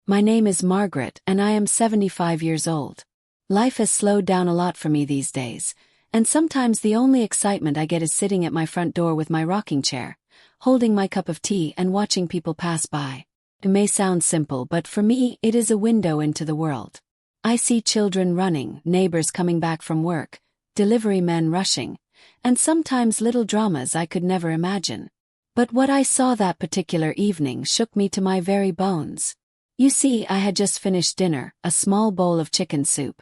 My name is Margaret and I am 75 years old. Life has slowed down a lot for me these days, and sometimes the only excitement I get is sitting at my front door with my rocking chair, holding my cup of tea and watching people pass by. It may sound simple, but for me it is a window into the world. I see children running, neighbors coming back from work, delivery men rushing, and sometimes little dramas I could never imagine. But what I saw that particular evening shook me to my very bones. You see, I had just finished dinner, a small bowl of chicken soup,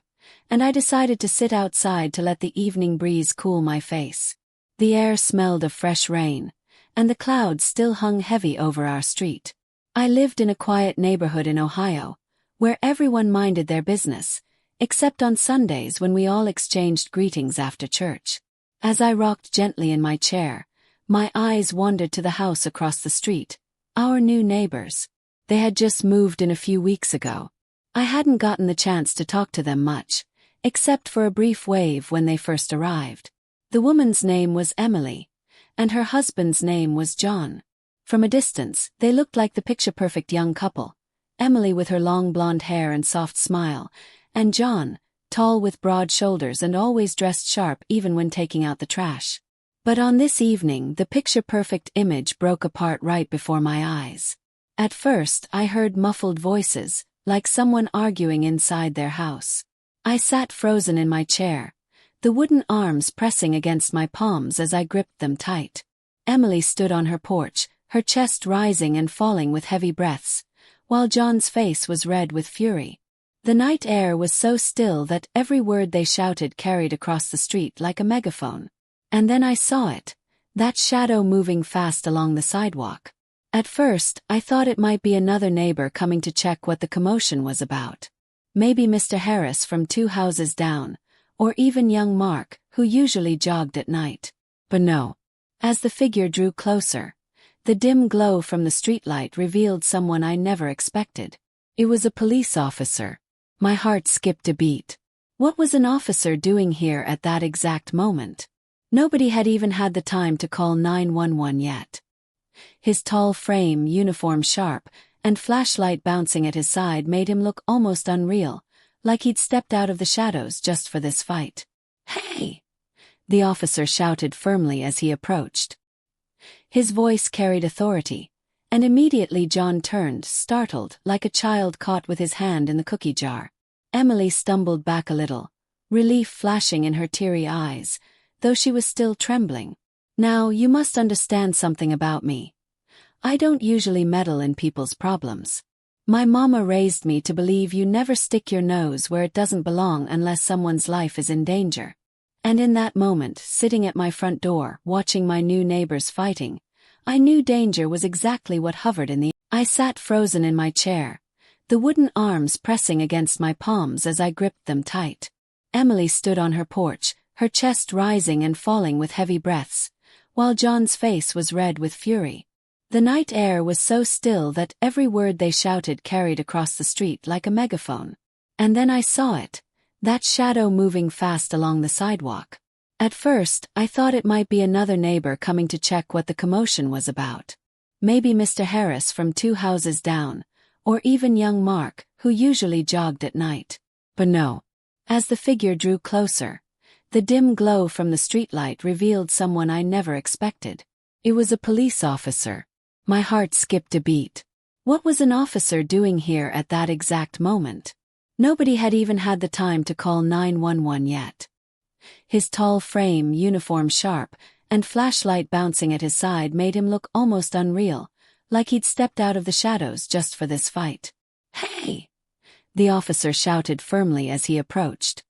and I decided to sit outside to let the evening breeze cool my face. The air smelled of fresh rain, and the clouds still hung heavy over our street. I lived in a quiet neighborhood in Ohio, where everyone minded their business, except on Sundays when we all exchanged greetings after church. As I rocked gently in my chair, my eyes wandered to the house across the street, our new neighbors. They had just moved in a few weeks ago. I hadn't gotten the chance to talk to them much, except for a brief wave when they first arrived. The woman's name was Emily, and her husband's name was John. From a distance, they looked like the picture-perfect young couple, Emily with her long blonde hair and soft smile, and John, tall with broad shoulders and always dressed sharp even when taking out the trash. But on this evening the picture-perfect image broke apart right before my eyes. At first I heard muffled voices, like someone arguing inside their house. I sat frozen in my chair, the wooden arms pressing against my palms as I gripped them tight. Emily stood on her porch, her chest rising and falling with heavy breaths, while John's face was red with fury. The night air was so still that every word they shouted carried across the street like a megaphone. And then I saw it, that shadow moving fast along the sidewalk. At first, I thought it might be another neighbor coming to check what the commotion was about. Maybe Mr. Harris from 2 houses down, or even young Mark, who usually jogged at night. But no. As the figure drew closer, the dim glow from the streetlight revealed someone I never expected. It was a police officer. My heart skipped a beat. What was an officer doing here at that exact moment? Nobody had even had the time to call 911 yet. His tall frame, uniform sharp, and flashlight bouncing at his side made him look almost unreal, like he'd stepped out of the shadows just for this fight. "Hey!" the officer shouted firmly as he approached. His voice carried authority, and immediately John turned, startled, like a child caught with his hand in the cookie jar. Emily stumbled back a little, relief flashing in her teary eyes, though she was still trembling. "Now, you must understand something about me. I don't usually meddle in people's problems. My mama raised me to believe you never stick your nose where it doesn't belong unless someone's life is in danger." And in that moment, sitting at my front door, watching my new neighbors fighting, I knew danger was exactly what hovered in the air. I sat frozen in my chair, the wooden arms pressing against my palms as I gripped them tight. Emily stood on her porch, her chest rising and falling with heavy breaths, while John's face was red with fury. The night air was so still that every word they shouted carried across the street like a megaphone. And then I saw it, that shadow moving fast along the sidewalk. At first, I thought it might be another neighbor coming to check what the commotion was about. Maybe Mr. Harris from 2 houses down, or even young Mark, who usually jogged at night. But no. As the figure drew closer, the dim glow from the streetlight revealed someone I never expected. It was a police officer. My heart skipped a beat. What was an officer doing here at that exact moment? Nobody had even had the time to call 911 yet. His tall frame, uniform sharp, and flashlight bouncing at his side made him look almost unreal, like he'd stepped out of the shadows just for this fight. "Hey!" the officer shouted firmly as he approached.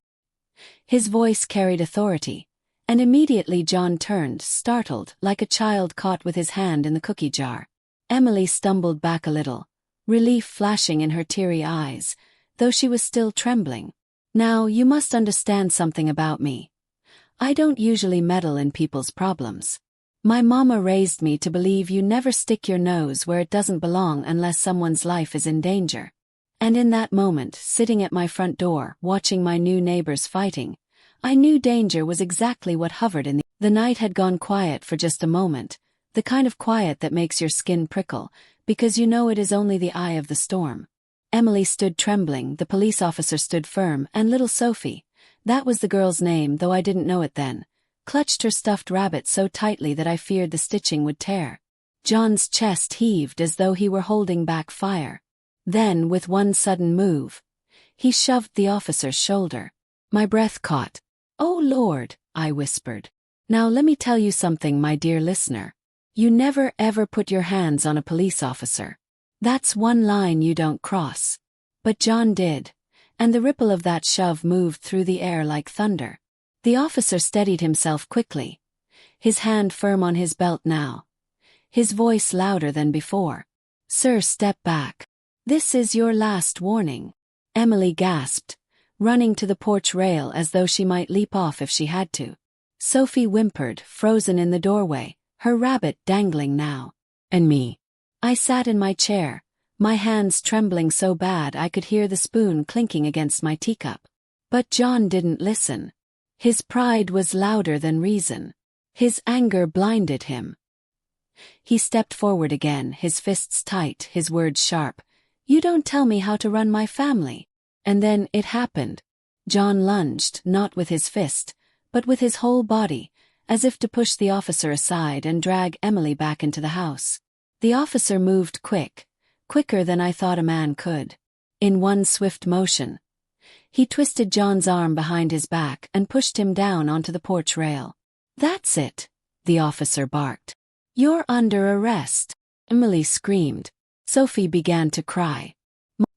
His voice carried authority, and immediately John turned, startled, like a child caught with his hand in the cookie jar. Emily stumbled back a little, relief flashing in her teary eyes, though she was still trembling. "Now, you must understand something about me. I don't usually meddle in people's problems. My mama raised me to believe you never stick your nose where it doesn't belong unless someone's life is in danger." And in that moment, sitting at my front door, watching my new neighbors fighting, I knew danger was exactly what hovered in the air. The night had gone quiet for just a moment, the kind of quiet that makes your skin prickle, because you know it is only the eye of the storm. Emily stood trembling, the police officer stood firm, and little Sophie, that was the girl's name though I didn't know it then, clutched her stuffed rabbit so tightly that I feared the stitching would tear. John's chest heaved as though he were holding back fire. Then, with one sudden move, he shoved the officer's shoulder. My breath caught. "Oh Lord," I whispered. "Now let me tell you something, my dear listener. You never ever put your hands on a police officer. That's one line you don't cross." But John did, and the ripple of that shove moved through the air like thunder. The officer steadied himself quickly, his hand firm on his belt now, his voice louder than before. "Sir, step back. This is your last warning." Emily gasped, running to the porch rail as though she might leap off if she had to. Sophie whimpered, frozen in the doorway, her rabbit dangling now. And me. I sat in my chair, my hands trembling so bad I could hear the spoon clinking against my teacup. But John didn't listen. His pride was louder than reason. His anger blinded him. He stepped forward again, his fists tight, his words sharp. "You don't tell me how to run my family." And then it happened. John lunged, not with his fist, but with his whole body, as if to push the officer aside and drag Emily back into the house. The officer moved quicker than I thought a man could. In one swift motion, he twisted John's arm behind his back and pushed him down onto the porch rail. "That's it," the officer barked. "You're under arrest." Emily screamed. Sophie began to cry.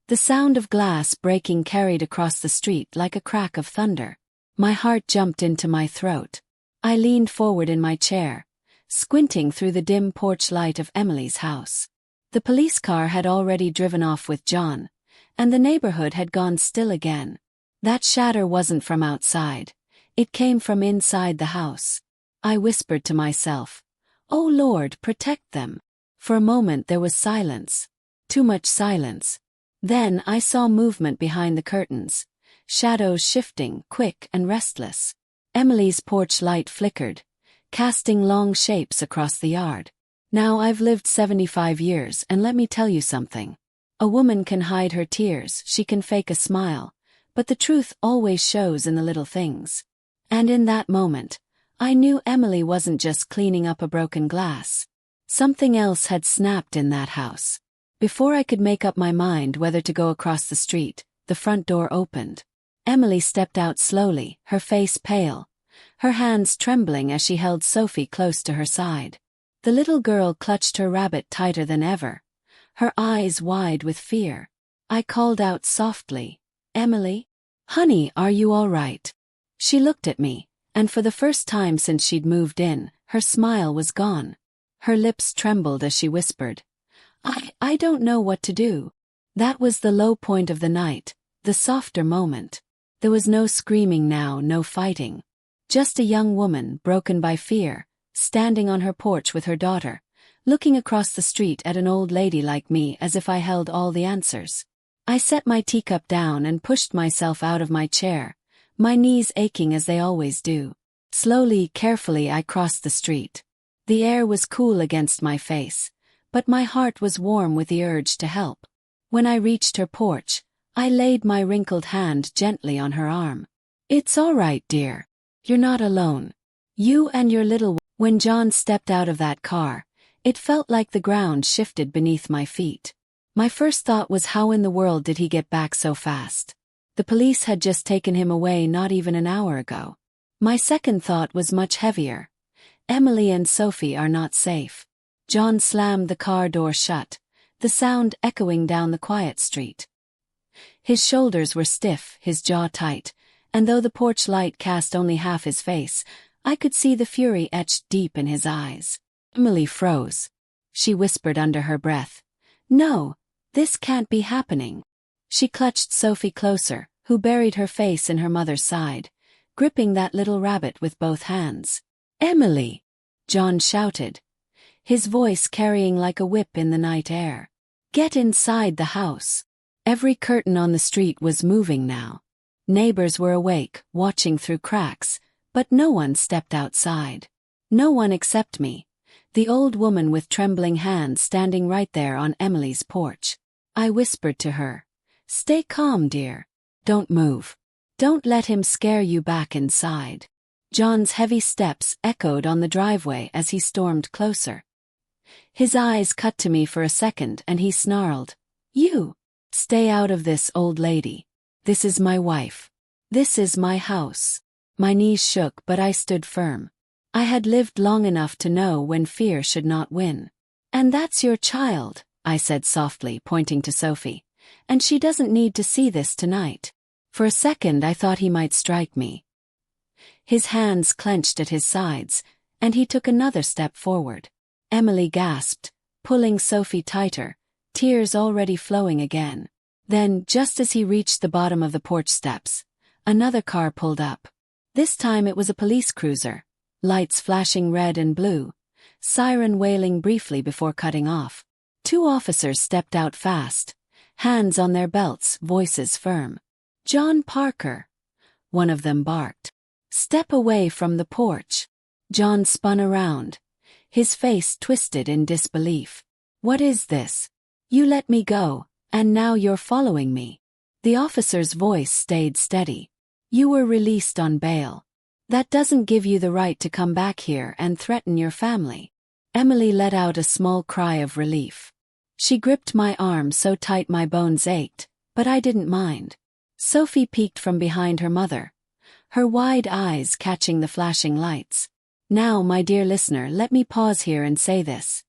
The sound of glass breaking carried across the street like a crack of thunder. My heart jumped into my throat. I leaned forward in my chair, squinting through the dim porch light of Emily's house. The police car had already driven off with John, and the neighborhood had gone still again. That shatter wasn't from outside. It came from inside the house. I whispered to myself, "Oh Lord, protect them." For a moment there was silence. Too much silence. Then I saw movement behind the curtains, shadows shifting, quick and restless. Emily's porch light flickered, casting long shapes across the yard. Now I've lived 75 years, and let me tell you something. A woman can hide her tears, she can fake a smile, but the truth always shows in the little things. And in that moment, I knew Emily wasn't just cleaning up a broken glass. Something else had snapped in that house. Before I could make up my mind whether to go across the street, the front door opened. Emily stepped out slowly, her face pale, her hands trembling as she held Sophie close to her side. The little girl clutched her rabbit tighter than ever, her eyes wide with fear. I called out softly, "Emily? Honey, are you all right?" She looked at me, and for the first time since she'd moved in, her smile was gone. Her lips trembled as she whispered, I don't know what to do." That was the low point of the night, the softer moment. There was no screaming now, no fighting. Just a young woman, broken by fear, standing on her porch with her daughter, looking across the street at an old lady like me as if I held all the answers. I set my teacup down and pushed myself out of my chair, my knees aching as they always do. Slowly, carefully I crossed the street. The air was cool against my face, but my heart was warm with the urge to help. When I reached her porch, I laid my wrinkled hand gently on her arm. "It's all right, dear. You're not alone. You and your little..." When John stepped out of that car, it felt like the ground shifted beneath my feet. My first thought was, how in the world did he get back so fast? The police had just taken him away not even an hour ago. My second thought was much heavier. Emily and Sophie are not safe. John slammed the car door shut, the sound echoing down the quiet street. His shoulders were stiff, his jaw tight, and though the porch light cast only half his face, I could see the fury etched deep in his eyes. Emily froze. She whispered under her breath, "No, this can't be happening." She clutched Sophie closer, who buried her face in her mother's side, gripping that little rabbit with both hands. "Emily!" John shouted, his voice carrying like a whip in the night air. "Get inside the house." Every curtain on the street was moving now. Neighbors were awake, watching through cracks, but no one stepped outside. No one except me, the old woman with trembling hands standing right there on Emily's porch. I whispered to her, Stay calm, dear. Don't move. Don't let him scare you back inside. John's heavy steps echoed on the driveway as he stormed closer. His eyes cut to me for a second and he snarled, "You! Stay out of this, old lady. This is my wife. This is my house." My knees shook but I stood firm. I had lived long enough to know when fear should not win. "And that's your child," I said softly, pointing to Sophie. "And she doesn't need to see this tonight." For a second I thought he might strike me. His hands clenched at his sides, and he took another step forward. Emily gasped, pulling Sophie tighter, tears already flowing again. Then, just as he reached the bottom of the porch steps, another car pulled up. This time it was a police cruiser, lights flashing red and blue, siren wailing briefly before cutting off. Two officers stepped out fast, hands on their belts, voices firm. "John Parker," one of them barked. "Step away from the porch." John spun around, his face twisted in disbelief. "What is this? You let me go, and now you're following me." The officer's voice stayed steady. "You were released on bail. That doesn't give you the right to come back here and threaten your family." Emily let out a small cry of relief. She gripped my arm so tight my bones ached, but I didn't mind. Sophie peeked from behind her mother, her wide eyes catching the flashing lights. "Now, my dear listener, let me pause here and say this."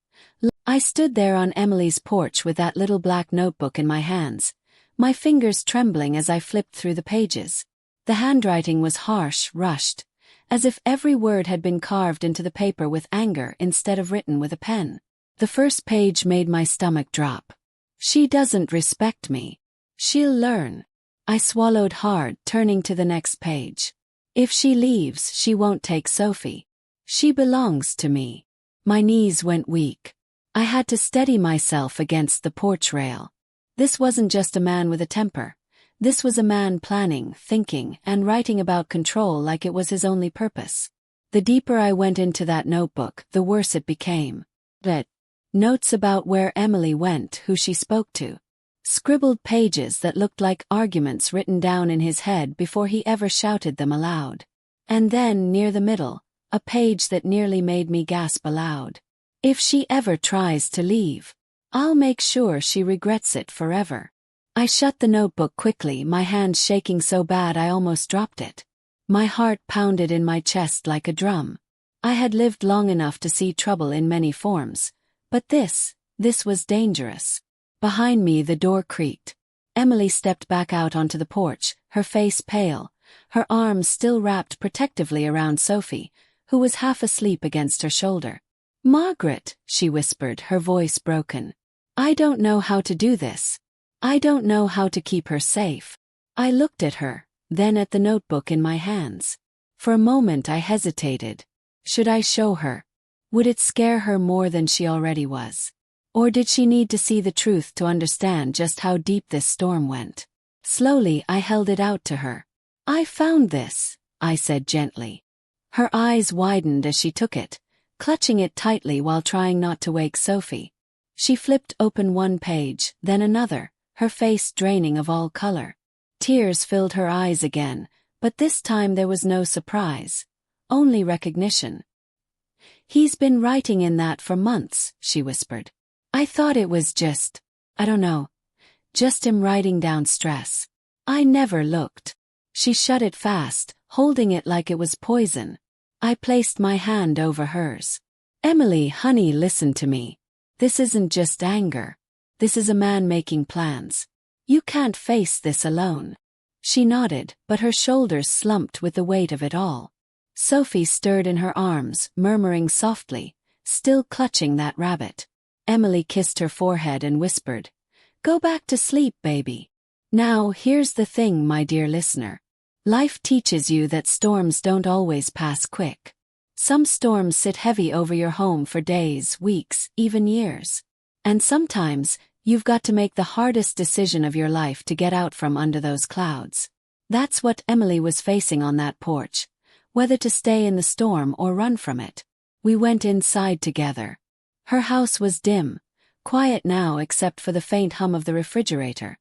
I stood there on Emily's porch with that little black notebook in my hands, my fingers trembling as I flipped through the pages. The handwriting was harsh, rushed, as if every word had been carved into the paper with anger instead of written with a pen. The first page made my stomach drop. "She doesn't respect me. She'll learn." I swallowed hard, turning to the next page. "If she leaves, she won't take Sophie. She belongs to me." My knees went weak. I had to steady myself against the porch rail. This wasn't just a man with a temper. This was a man planning, thinking, and writing about control like it was his only purpose. The deeper I went into that notebook, the worse it became. But notes about where Emily went, who she spoke to. Scribbled pages that looked like arguments written down in his head before he ever shouted them aloud. And then, near the middle, a page that nearly made me gasp aloud. "If she ever tries to leave, I'll make sure she regrets it forever." I shut the notebook quickly, my hand shaking so bad I almost dropped it. My heart pounded in my chest like a drum. I had lived long enough to see trouble in many forms, but this was dangerous. Behind me the door creaked. Emily stepped back out onto the porch, her face pale, her arms still wrapped protectively around Sophie, who was half asleep against her shoulder. "Margaret," she whispered, her voice broken. "I don't know how to do this. I don't know how to keep her safe." I looked at her, then at the notebook in my hands. For a moment I hesitated. Should I show her? Would it scare her more than she already was? Or did she need to see the truth to understand just how deep this storm went? Slowly I held it out to her. "I found this," I said gently. Her eyes widened as she took it, clutching it tightly while trying not to wake Sophie. She flipped open one page, then another, her face draining of all color. Tears filled her eyes again, but this time there was no surprise, only recognition. "He's been writing in that for months," she whispered. "I thought it was just, I don't know, just him writing down stress. I never looked." She shut it fast, holding it like it was poison. I placed my hand over hers. "Emily, honey, listen to me. This isn't just anger. This is a man making plans. You can't face this alone." She nodded, but her shoulders slumped with the weight of it all. Sophie stirred in her arms, murmuring softly, still clutching that rabbit. Emily kissed her forehead and whispered, "Go back to sleep, baby." Now, here's the thing, my dear listener. Life teaches you that storms don't always pass quick. Some storms sit heavy over your home for days, weeks, even years. And sometimes, you've got to make the hardest decision of your life to get out from under those clouds. That's what Emily was facing on that porch, whether to stay in the storm or run from it. We went inside together. Her house was dim, quiet now except for the faint hum of the refrigerator.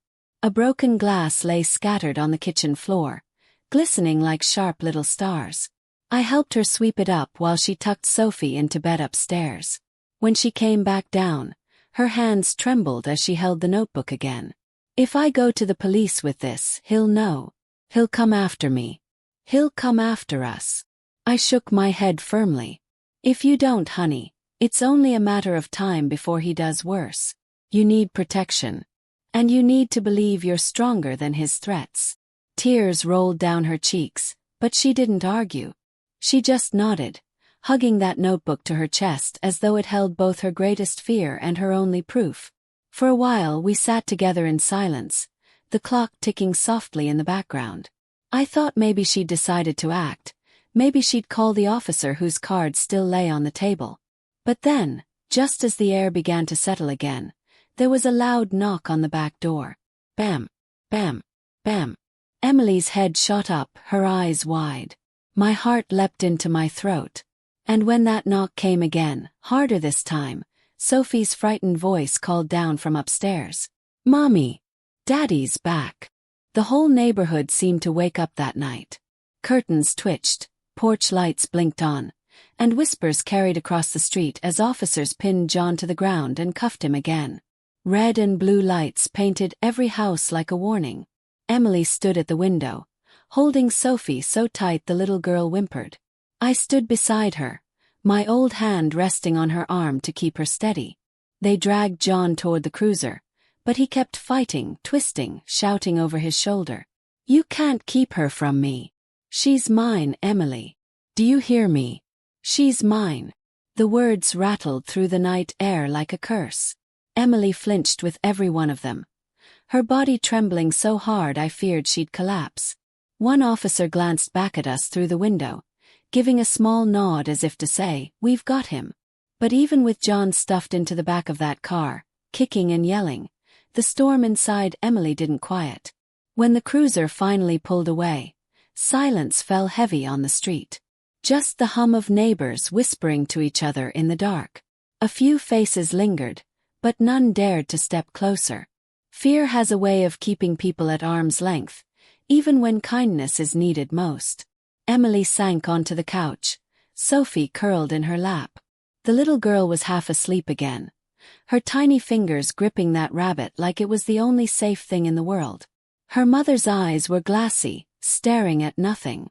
A broken glass lay scattered on the kitchen floor, glistening like sharp little stars. I helped her sweep it up while she tucked Sophie into bed upstairs. When she came back down, her hands trembled as she held the notebook again. If I go to the police with this, he'll know. He'll come after me. He'll come after us. I shook my head firmly. If you don't, honey, it's only a matter of time before he does worse. You need protection. And you need to believe you're stronger than his threats. Tears rolled down her cheeks, but she didn't argue. She just nodded, hugging that notebook to her chest as though it held both her greatest fear and her only proof. For a while we sat together in silence, the clock ticking softly in the background. I thought maybe she'd decided to act, maybe she'd call the officer whose card still lay on the table. But then, just as the air began to settle again, there was a loud knock on the back door. Bam, bam, bam. Emily's head shot up, her eyes wide. My heart leapt into my throat. And when that knock came again, harder this time, Sophie's frightened voice called down from upstairs. Mommy! Daddy's back. The whole neighborhood seemed to wake up that night. Curtains twitched, porch lights blinked on, and whispers carried across the street as officers pinned John to the ground and cuffed him again. Red and blue lights painted every house like a warning. Emily stood at the window, holding Sophie so tight the little girl whimpered. I stood beside her, my old hand resting on her arm to keep her steady. They dragged John toward the cruiser, but he kept fighting, twisting, shouting over his shoulder. You can't keep her from me. She's mine, Emily. Do you hear me? She's mine. The words rattled through the night air like a curse. Emily flinched with every one of them, her body trembling so hard I feared she'd collapse. One officer glanced back at us through the window, giving a small nod as if to say, we've got him. But even with John stuffed into the back of that car, kicking and yelling, the storm inside Emily didn't quiet. When the cruiser finally pulled away, silence fell heavy on the street. Just the hum of neighbors whispering to each other in the dark. A few faces lingered, but none dared to step closer. Fear has a way of keeping people at arm's length, even when kindness is needed most. Emily sank onto the couch, Sophie curled in her lap. The little girl was half asleep again, her tiny fingers gripping that rabbit like it was the only safe thing in the world. Her mother's eyes were glassy, staring at nothing.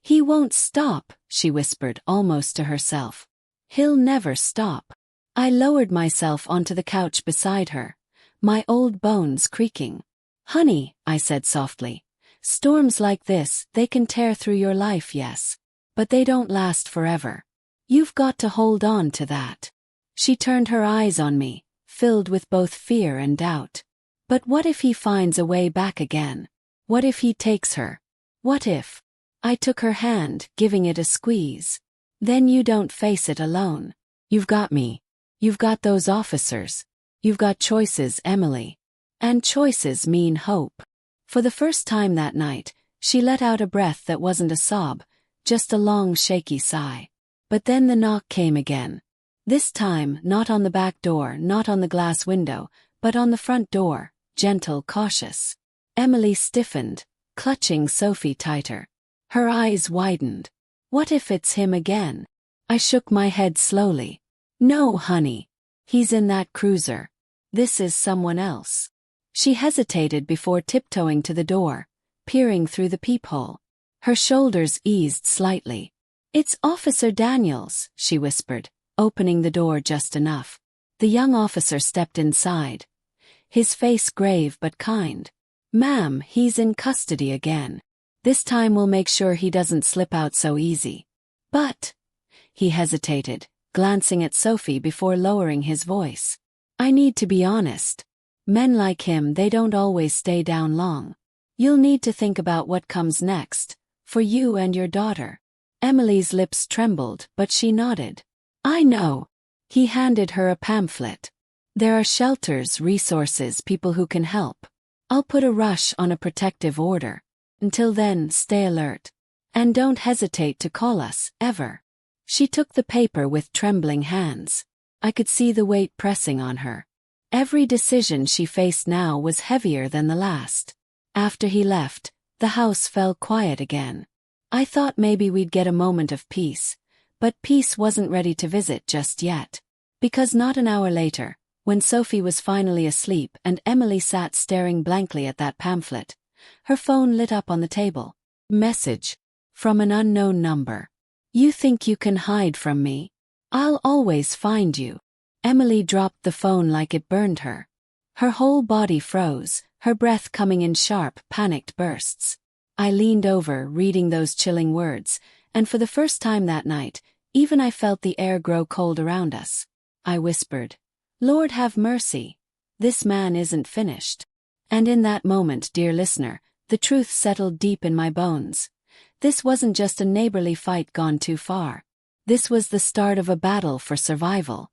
He won't stop, she whispered almost to herself. He'll never stop. I lowered myself onto the couch beside her, my old bones creaking. Honey, I said softly, storms like this, they can tear through your life, yes. But they don't last forever. You've got to hold on to that. She turned her eyes on me, filled with both fear and doubt. But what if he finds a way back again? What if he takes her? What if? I took her hand, giving it a squeeze. Then you don't face it alone. You've got me. You've got those officers. You've got choices, Emily. And choices mean hope. For the first time that night, she let out a breath that wasn't a sob, just a long shaky sigh. But then the knock came again. This time, not on the back door, not on the glass window, but on the front door, gentle, cautious. Emily stiffened, clutching Sophie tighter. Her eyes widened. What if it's him again? I shook my head slowly. No, honey. He's in that cruiser. This is someone else. She hesitated before tiptoeing to the door, peering through the peephole. Her shoulders eased slightly. It's Officer Daniels, she whispered, opening the door just enough. The young officer stepped inside, his face grave but kind. Ma'am, he's in custody again. This time we'll make sure he doesn't slip out so easy. But, he hesitated, glancing at Sophie before lowering his voice. I need to be honest. Men like him, they don't always stay down long. You'll need to think about what comes next, for you and your daughter. Emily's lips trembled, but she nodded. I know. He handed her a pamphlet. There are shelters, resources, people who can help. I'll put a rush on a protective order. Until then, stay alert. And don't hesitate to call us, ever. She took the paper with trembling hands. I could see the weight pressing on her. Every decision she faced now was heavier than the last. After he left, the house fell quiet again. I thought maybe we'd get a moment of peace, but peace wasn't ready to visit just yet. Because not an hour later, when Sophie was finally asleep and Emily sat staring blankly at that pamphlet, her phone lit up on the table. Message. From an unknown number. You think you can hide from me? I'll always find you. Emily dropped the phone like it burned her. Her whole body froze, her breath coming in sharp, panicked bursts. I leaned over, reading those chilling words, and for the first time that night, even I felt the air grow cold around us. I whispered, Lord have mercy. This man isn't finished. And in that moment, dear listener, the truth settled deep in my bones. This wasn't just a neighborly fight gone too far. This was the start of a battle for survival.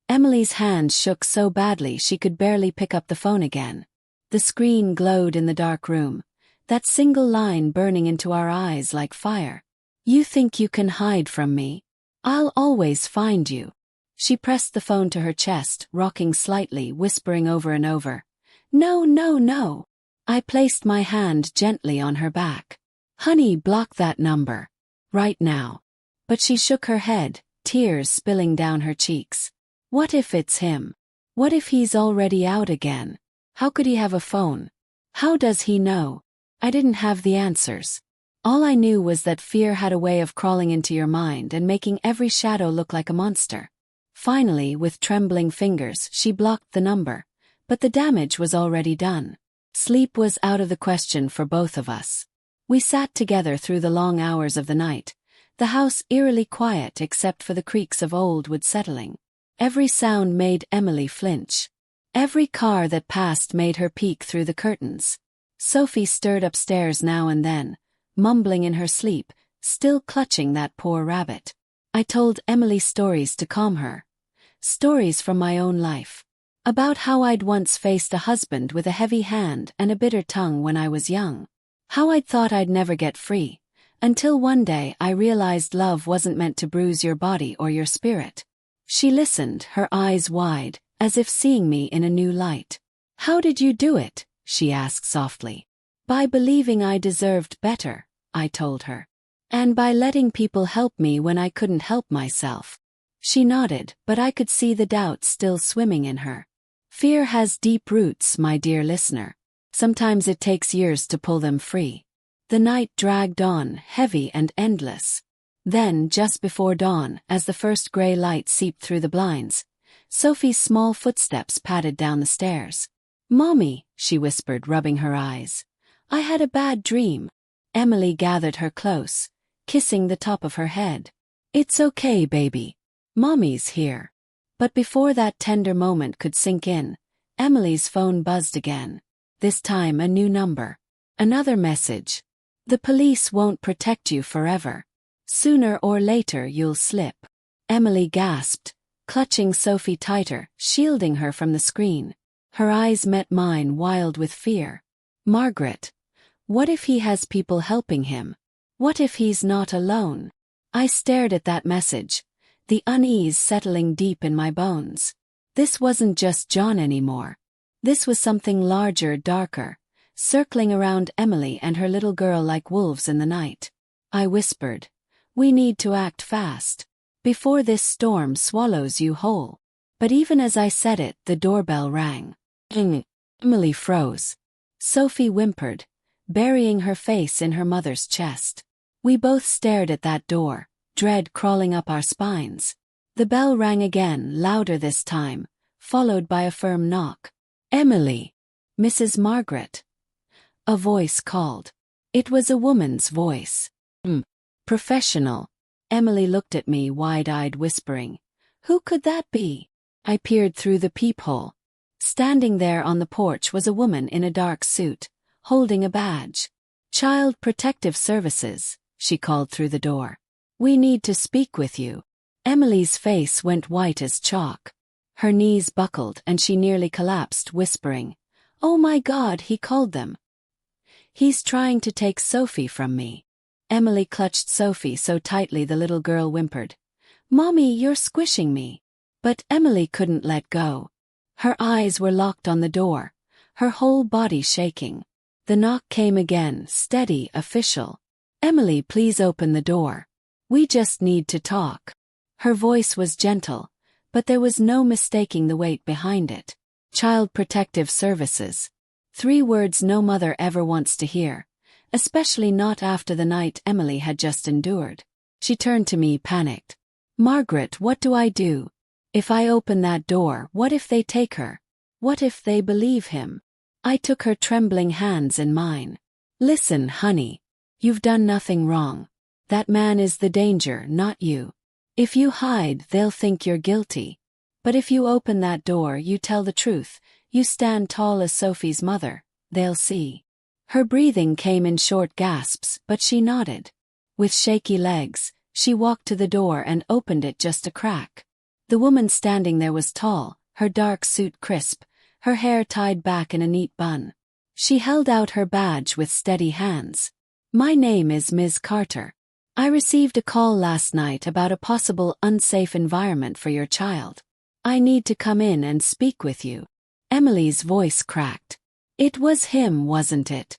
Emily's hand shook so badly she could barely pick up the phone again. The screen glowed in the dark room, that single line burning into our eyes like fire. You think you can hide from me? I'll always find you. She pressed the phone to her chest, rocking slightly, whispering over and over, No, no, no. I placed my hand gently on her back. Honey, block that number. Right now. But she shook her head, tears spilling down her cheeks. What if it's him? What if he's already out again? How could he have a phone? How does he know? I didn't have the answers. All I knew was that fear had a way of crawling into your mind and making every shadow look like a monster. Finally, with trembling fingers, she blocked the number, but the damage was already done. Sleep was out of the question for both of us. We sat together through the long hours of the night, the house eerily quiet except for the creaks of old wood settling. Every sound made Emily flinch. Every car that passed made her peek through the curtains. Sophie stirred upstairs now and then, mumbling in her sleep, still clutching that poor rabbit. I told Emily stories to calm her. Stories from my own life. About how I'd once faced a husband with a heavy hand and a bitter tongue when I was young. How I'd thought I'd never get free, until one day I realized love wasn't meant to bruise your body or your spirit. She listened, her eyes wide, as if seeing me in a new light. How did you do it? She asked softly. By believing I deserved better, I told her. And by letting people help me when I couldn't help myself. She nodded, but I could see the doubt still swimming in her. Fear has deep roots, my dear listener. Sometimes it takes years to pull them free. The night dragged on, heavy and endless. Then, just before dawn, as the first gray light seeped through the blinds, Sophie's small footsteps padded down the stairs. Mommy, she whispered, rubbing her eyes. I had a bad dream. Emily gathered her close, kissing the top of her head. It's okay, baby. Mommy's here. But before that tender moment could sink in, Emily's phone buzzed again. This time a new number. Another message. The police won't protect you forever. Sooner or later you'll slip. Emily gasped, clutching Sophie tighter, shielding her from the screen. Her eyes met mine, wild with fear. Margaret. What if he has people helping him? What if he's not alone? I stared at that message, the unease settling deep in my bones. This wasn't just John anymore. This was something larger, darker, circling around Emily and her little girl like wolves in the night. I whispered, We need to act fast, before this storm swallows you whole. But even as I said it, the doorbell rang. Emily froze. Sophie whimpered, burying her face in her mother's chest. We both stared at that door, dread crawling up our spines. The bell rang again, louder this time, followed by a firm knock. Emily. Mrs. Margaret. A voice called. It was a woman's voice. Professional. Emily looked at me wide-eyed, whispering, Who could that be? I peered through the peephole. Standing there on the porch was a woman in a dark suit, holding a badge. Child Protective Services, she called through the door. We need to speak with you. Emily's face went white as chalk. Her knees buckled and she nearly collapsed, whispering, Oh my God, he called them. He's trying to take Sophie from me. Emily clutched Sophie so tightly the little girl whimpered, Mommy, you're squishing me. But Emily couldn't let go. Her eyes were locked on the door, her whole body shaking. The knock came again, steady, official. "Emily, please open the door. We just need to talk." Her voice was gentle, but there was no mistaking the weight behind it. Child Protective Services. 3 words no mother ever wants to hear, especially not after the night Emily had just endured. She turned to me, panicked. "Margaret, what do I do? If I open that door, what if they take her? What if they believe him?" I took her trembling hands in mine. "Listen, honey. You've done nothing wrong. That man is the danger, not you. If you hide, they'll think you're guilty. But if you open that door, you tell the truth, you stand tall as Sophie's mother, they'll see." Her breathing came in short gasps, but she nodded. With shaky legs, she walked to the door and opened it just a crack. The woman standing there was tall, her dark suit crisp, her hair tied back in a neat bun. She held out her badge with steady hands. "My name is Ms. Carter. I received a call last night about a possible unsafe environment for your child. I need to come in and speak with you." Emily's voice cracked. "It was him, wasn't it?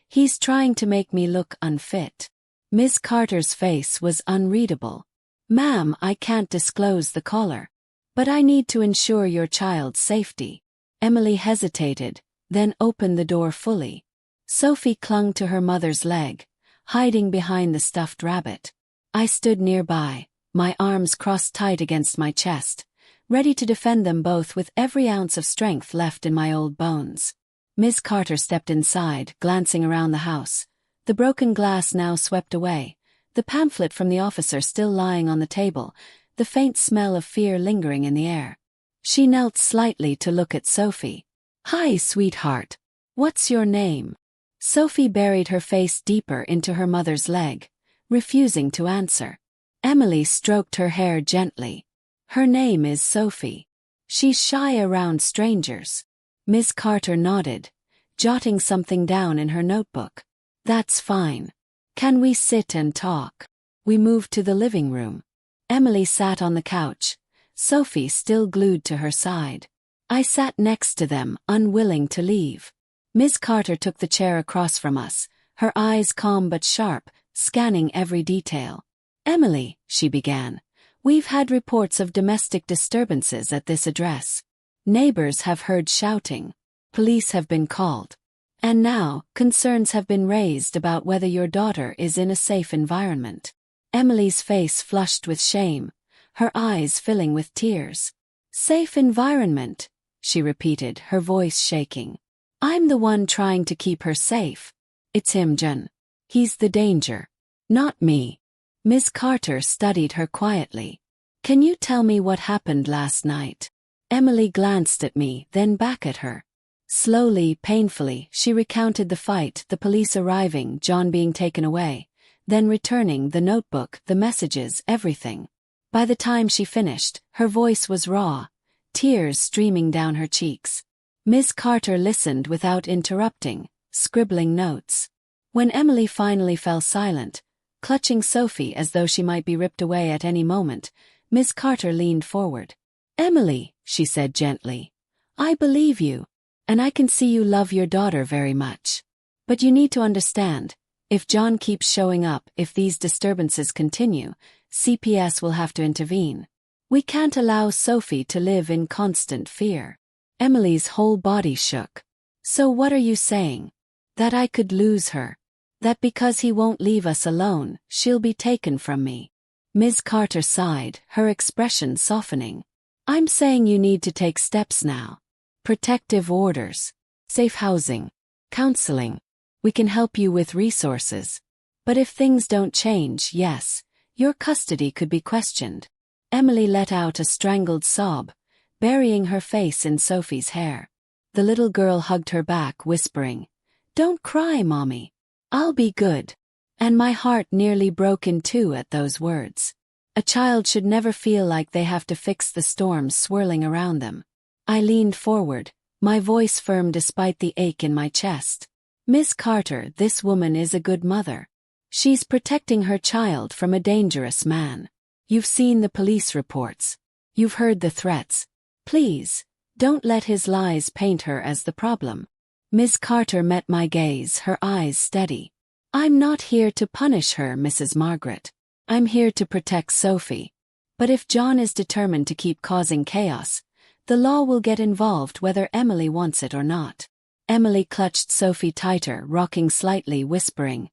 He's trying to make me look unfit." Ms. Carter's face was unreadable. "Ma'am, I can't disclose the caller. But I need to ensure your child's safety." Emily hesitated, then opened the door fully. Sophie clung to her mother's leg, hiding behind the stuffed rabbit. I stood nearby, my arms crossed tight against my chest, ready to defend them both with every ounce of strength left in my old bones. Ms. Carter stepped inside, glancing around the house. The broken glass now swept away, the pamphlet from the officer still lying on the table, the faint smell of fear lingering in the air. She knelt slightly to look at Sophie. "Hi, sweetheart. What's your name?" Sophie buried her face deeper into her mother's leg, refusing to answer. Emily stroked her hair gently. "Her name is Sophie. She's shy around strangers." Ms. Carter nodded, jotting something down in her notebook. "That's fine. Can we sit and talk?" We moved to the living room. Emily sat on the couch, Sophie still glued to her side. I sat next to them, unwilling to leave. Ms. Carter took the chair across from us, her eyes calm but sharp, scanning every detail. "Emily," she began, "we've had reports of domestic disturbances at this address. Neighbors have heard shouting. Police have been called. And now, concerns have been raised about whether your daughter is in a safe environment." Emily's face flushed with shame, her eyes filling with tears. "Safe environment," she repeated, her voice shaking. "I'm the one trying to keep her safe. It's him, Jen. He's the danger. Not me." Ms. Carter studied her quietly. "Can you tell me what happened last night?" Emily glanced at me, then back at her. Slowly, painfully, she recounted the fight, the police arriving, John being taken away, then returning, the notebook, the messages, everything. By the time she finished, her voice was raw, tears streaming down her cheeks. Ms. Carter listened without interrupting, scribbling notes. When Emily finally fell silent, clutching Sophie as though she might be ripped away at any moment, Ms. Carter leaned forward. "Emily," she said gently, "I believe you, and I can see you love your daughter very much. But you need to understand, if John keeps showing up, if these disturbances continue, CPS will have to intervene. We can't allow Sophie to live in constant fear." Emily's whole body shook. "So what are you saying? That I could lose her? That because he won't leave us alone, she'll be taken from me?" Ms. Carter sighed, her expression softening. "I'm saying you need to take steps now. Protective orders, safe housing, counseling. We can help you with resources. But if things don't change, yes, your custody could be questioned." Emily let out a strangled sob, burying her face in Sophie's hair. The little girl hugged her back, whispering, "Don't cry, Mommy. I'll be good." And my heart nearly broke in two at those words. A child should never feel like they have to fix the storms swirling around them. I leaned forward, my voice firm despite the ache in my chest. "Miss Carter, this woman is a good mother. She's protecting her child from a dangerous man. You've seen the police reports. You've heard the threats. Please, don't let his lies paint her as the problem. Miss Carter met my gaze, her eyes steady. I'm not here to punish her, Mrs. Margaret. I'm here to protect Sophie. But if John is determined to keep causing chaos, the law will get involved whether Emily wants it or not. Emily clutched Sophie tighter, rocking slightly, whispering,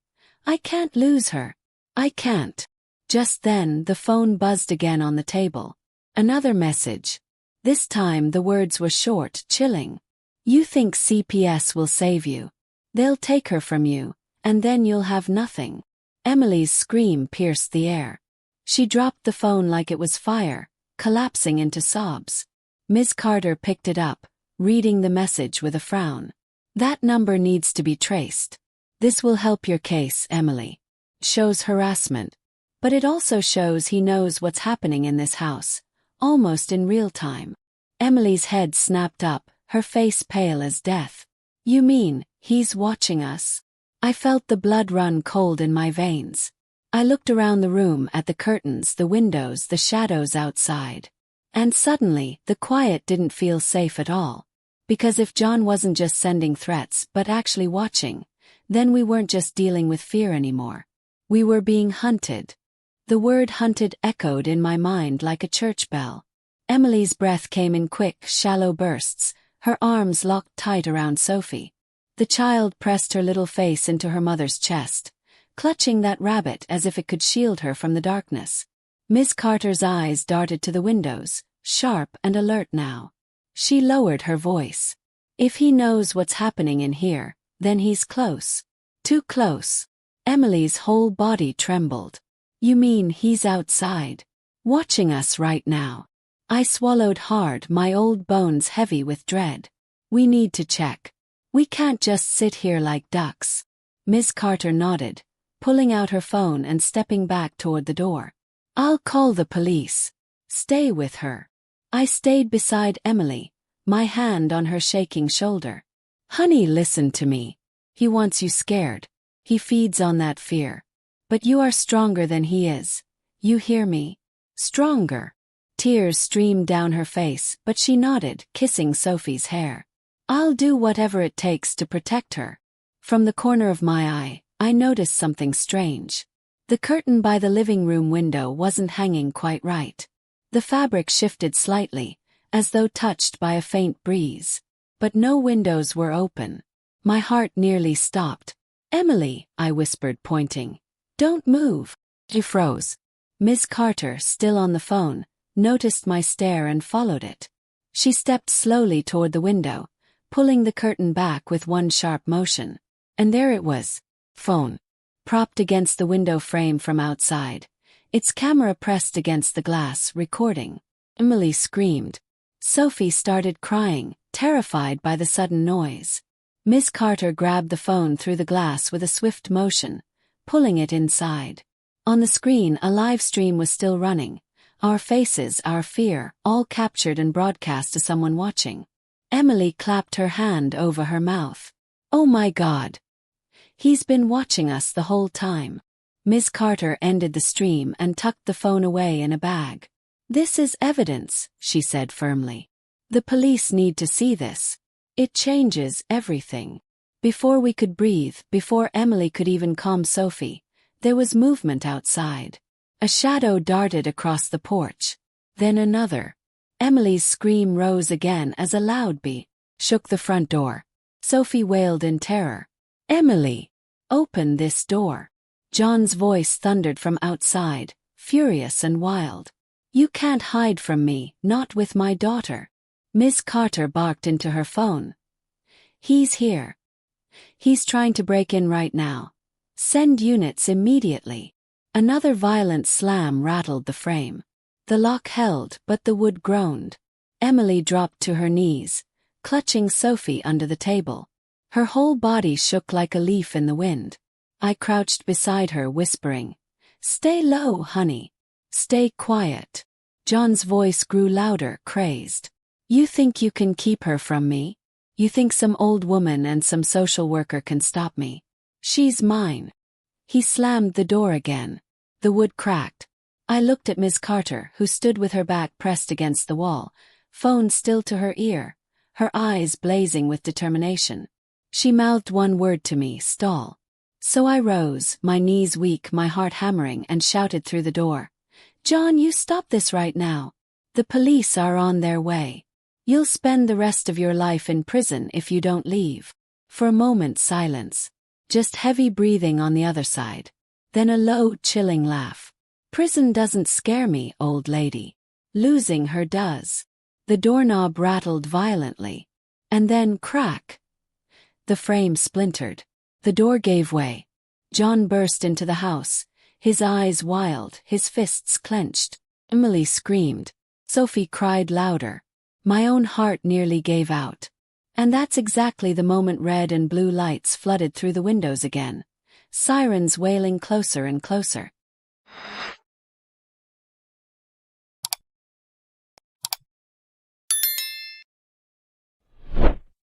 I can't lose her. I can't. Just then, the phone buzzed again on the table. Another message. This time the words were short, chilling. You think CPS will save you. They'll take her from you, and then you'll have nothing. Emily's scream pierced the air. She dropped the phone like it was fire, collapsing into sobs. Miss Carter picked it up, reading the message with a frown. That number needs to be traced. This will help your case, Emily. Shows harassment. But it also shows he knows what's happening in this house, almost in real time. Emily's head snapped up, her face pale as death. You mean, he's watching us? I felt the blood run cold in my veins. I looked around the room at the curtains, the windows, the shadows outside. And suddenly, the quiet didn't feel safe at all. Because if John wasn't just sending threats but actually watching, then we weren't just dealing with fear anymore. We were being hunted. The word hunted echoed in my mind like a church bell. Emily's breath came in quick, shallow bursts, her arms locked tight around Sophie. The child pressed her little face into her mother's chest, clutching that rabbit as if it could shield her from the darkness. Miss Carter's eyes darted to the windows, sharp and alert now. She lowered her voice. If he knows what's happening in here, then he's close. Too close. Emily's whole body trembled. You mean he's outside, watching us right now? I swallowed hard, my old bones heavy with dread. We need to check. We can't just sit here like ducks. Miss Carter nodded, pulling out her phone and stepping back toward the door. I'll call the police. Stay with her. I stayed beside Emily, my hand on her shaking shoulder. Honey, listen to me. He wants you scared. He feeds on that fear. But you are stronger than he is. You hear me? Stronger. Tears streamed down her face, but she nodded, kissing Sophie's hair. I'll do whatever it takes to protect her. From the corner of my eye, I noticed something strange. The curtain by the living room window wasn't hanging quite right. The fabric shifted slightly, as though touched by a faint breeze. But no windows were open. My heart nearly stopped. Emily, I whispered, pointing. Don't move. She froze. Miss Carter, still on the phone, noticed my stare and followed it. She stepped slowly toward the window, pulling the curtain back with one sharp motion. And there it was. Phone. Propped against the window frame from outside. Its camera pressed against the glass, recording. Emily screamed. Sophie started crying, terrified by the sudden noise. Miss Carter grabbed the phone through the glass with a swift motion, pulling it inside. On the screen, a live stream was still running. Our faces, our fear, all captured and broadcast to someone watching. Emily clapped her hand over her mouth. Oh my God. He's been watching us the whole time. Miss Carter ended the stream and tucked the phone away in a bag. This is evidence, she said firmly. The police need to see this. It changes everything. Before we could breathe, before Emily could even calm Sophie, there was movement outside. A shadow darted across the porch. Then another. Emily's scream rose again as a loud beat shook the front door. Sophie wailed in terror. Emily! Open this door. John's voice thundered from outside, furious and wild. You can't hide from me, not with my daughter. Miss Carter barked into her phone. He's here. He's trying to break in right now. Send units immediately. Another violent slam rattled the frame. The lock held, but the wood groaned. Emily dropped to her knees, clutching Sophie under the table. Her whole body shook like a leaf in the wind. I crouched beside her, whispering, Stay low, honey. Stay quiet. John's voice grew louder, crazed. You think you can keep her from me? You think some old woman and some social worker can stop me? She's mine. He slammed the door again. The wood cracked. I looked at Miss Carter, who stood with her back pressed against the wall, phone still to her ear, her eyes blazing with determination. She mouthed one word to me, stall. So I rose, my knees weak, my heart hammering, and shouted through the door. John, you stop this right now. The police are on their way. You'll spend the rest of your life in prison if you don't leave. For a moment, silence. Just heavy breathing on the other side. Then a low, chilling laugh. Prison doesn't scare me, old lady. Losing her does. The doorknob rattled violently. And then, crack. The frame splintered. The door gave way. John burst into the house, his eyes wild, his fists clenched. Emily screamed. Sophie cried louder. My own heart nearly gave out. And that's exactly the moment red and blue lights flooded through the windows again. Sirens wailing closer and closer.